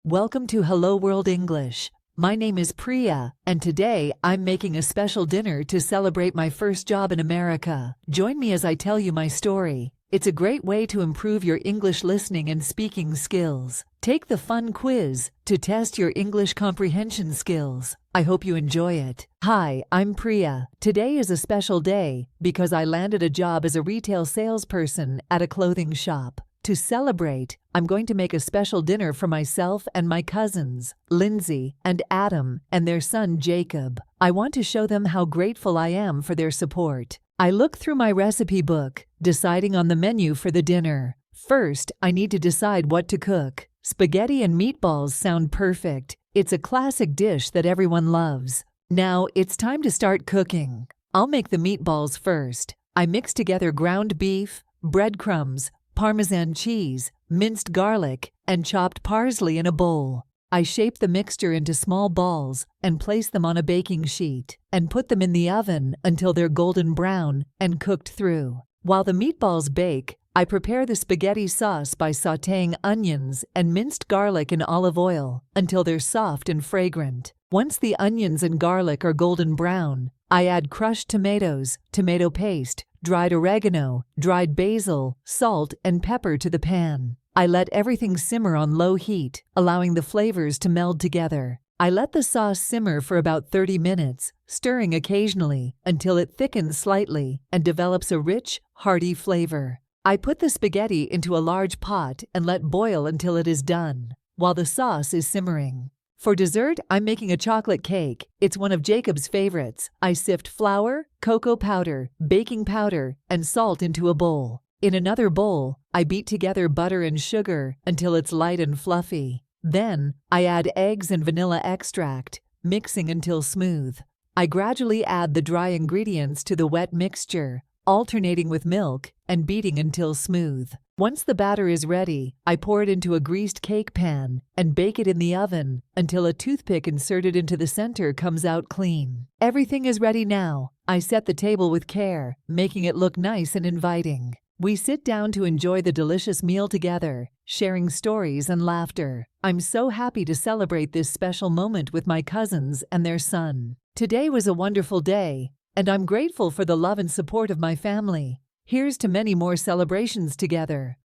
Welcome to Hello World English. My name is Priya, and today I'm making a special dinner to celebrate my first job in America. Join me as I tell you my story. It's a great way to improve your English listening and speaking skills. Take the fun quiz to test your English comprehension skills. I hope you enjoy it. Hi, I'm Priya. Today is a special day because I landed a job as a retail salesperson at a clothing shop. To celebrate, I'm going to make a special dinner for myself and my cousins, Lindsay and Adam, and their son Jacob. I want to show them how grateful I am for their support. I look through my recipe book, deciding on the menu for the dinner. First, I need to decide what to cook. Spaghetti and meatballs sound perfect. It's a classic dish that everyone loves. Now, it's time to start cooking. I'll make the meatballs first. I mix together ground beef, breadcrumbs, Parmesan cheese, minced garlic, and chopped parsley in a bowl. I shape the mixture into small balls and place them on a baking sheet and put them in the oven until they're golden brown and cooked through. While the meatballs bake, I prepare the spaghetti sauce by sautéing onions and minced garlic in olive oil until they're soft and fragrant. Once the onions and garlic are golden brown, I add crushed tomatoes, tomato paste, dried oregano, dried basil, salt, and pepper to the pan. I let everything simmer on low heat, allowing the flavors to meld together. I let the sauce simmer for about 30 minutes, stirring occasionally until it thickens slightly and develops a rich, hearty flavor. I put the spaghetti into a large pot and let boil until it is done, while the sauce is simmering. For dessert, I'm making a chocolate cake. It's one of Jacob's favorites. I sift flour, cocoa powder, baking powder, and salt into a bowl. In another bowl, I beat together butter and sugar until it's light and fluffy. Then, I add eggs and vanilla extract, mixing until smooth. I gradually add the dry ingredients to the wet mixture, alternating with milk and beating until smooth. Once the batter is ready, I pour it into a greased cake pan and bake it in the oven until a toothpick inserted into the center comes out clean. Everything is ready now. I set the table with care, making it look nice and inviting. We sit down to enjoy the delicious meal together, sharing stories and laughter. I'm so happy to celebrate this special moment with my cousins and their son. Today was a wonderful day, and I'm grateful for the love and support of my family. Here's to many more celebrations together.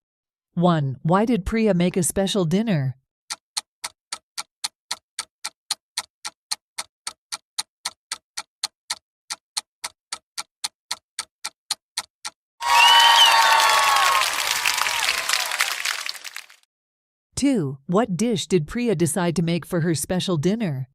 1. Why did Priya make a special dinner? Two. What dish did Priya decide to make for her special dinner?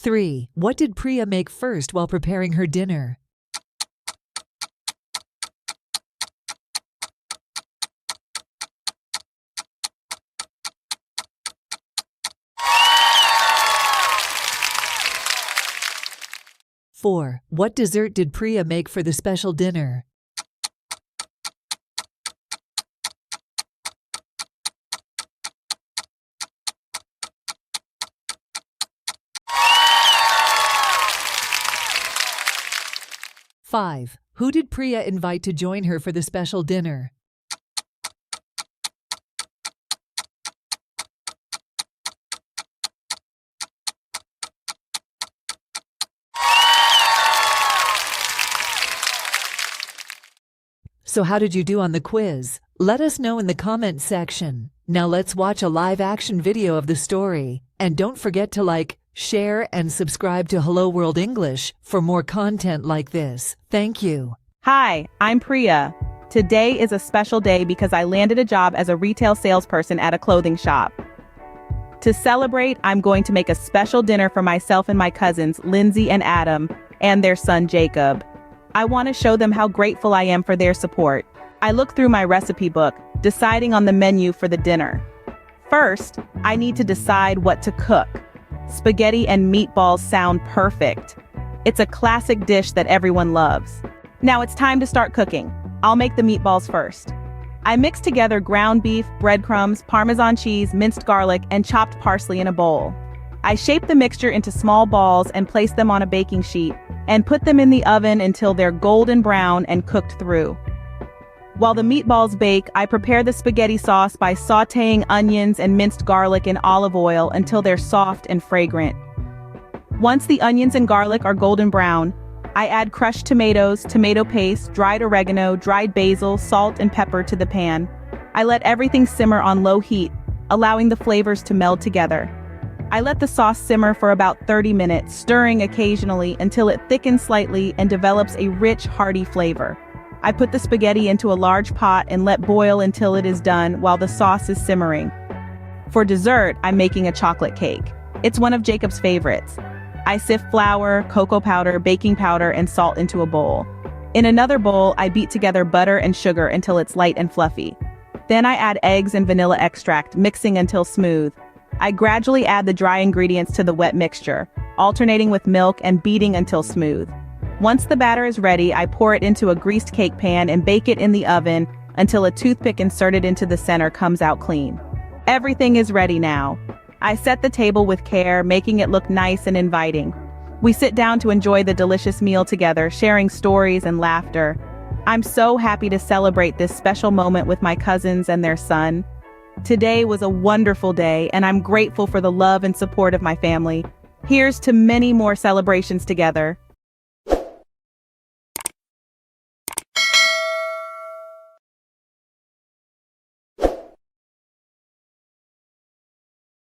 Three. What did Priya make first while preparing her dinner? Four. What dessert did Priya make for the special dinner? Five. Who did Priya invite to join her for the special dinner? So how did you do on the quiz? Let us know in the comment section. Now let's watch a live action video of the story. And don't forget to like, share, and subscribe to Hello World English for more content like this. Thank you. Hi, I'm Priya. Today is a special day because I landed a job as a retail salesperson at a clothing shop. To celebrate, I'm going to make a special dinner for myself and my cousins, Lindsay and Adam, and their son Jacob. I want to show them how grateful I am for their support. I look through my recipe book, deciding on the menu for the dinner. First, I need to decide what to cook. Spaghetti and meatballs sound perfect. It's a classic dish that everyone loves. Now it's time to start cooking. I'll make the meatballs first. I mix together ground beef, breadcrumbs, Parmesan cheese, minced garlic, and chopped parsley in a bowl. I shape the mixture into small balls and place them on a baking sheet, and put them in the oven until they're golden brown and cooked through. While the meatballs bake, I prepare the spaghetti sauce by sautéing onions and minced garlic in olive oil until they're soft and fragrant. Once the onions and garlic are golden brown, I add crushed tomatoes, tomato paste, dried oregano, dried basil, salt, and pepper to the pan. I let everything simmer on low heat, allowing the flavors to meld together. I let the sauce simmer for about 30 minutes, stirring occasionally until it thickens slightly and develops a rich, hearty flavor. I put the spaghetti into a large pot and let boil until it is done while the sauce is simmering. For dessert, I'm making a chocolate cake. It's one of Jacob's favorites. I sift flour, cocoa powder, baking powder, and salt into a bowl. In another bowl, I beat together butter and sugar until it's light and fluffy. Then I add eggs and vanilla extract, mixing until smooth. I gradually add the dry ingredients to the wet mixture, alternating with milk and beating until smooth. Once the batter is ready, I pour it into a greased cake pan and bake it in the oven until a toothpick inserted into the center comes out clean. Everything is ready now. I set the table with care, making it look nice and inviting. We sit down to enjoy the delicious meal together, sharing stories and laughter. I'm so happy to celebrate this special moment with my cousins and their son. Today was a wonderful day, and I'm grateful for the love and support of my family. Here's to many more celebrations together.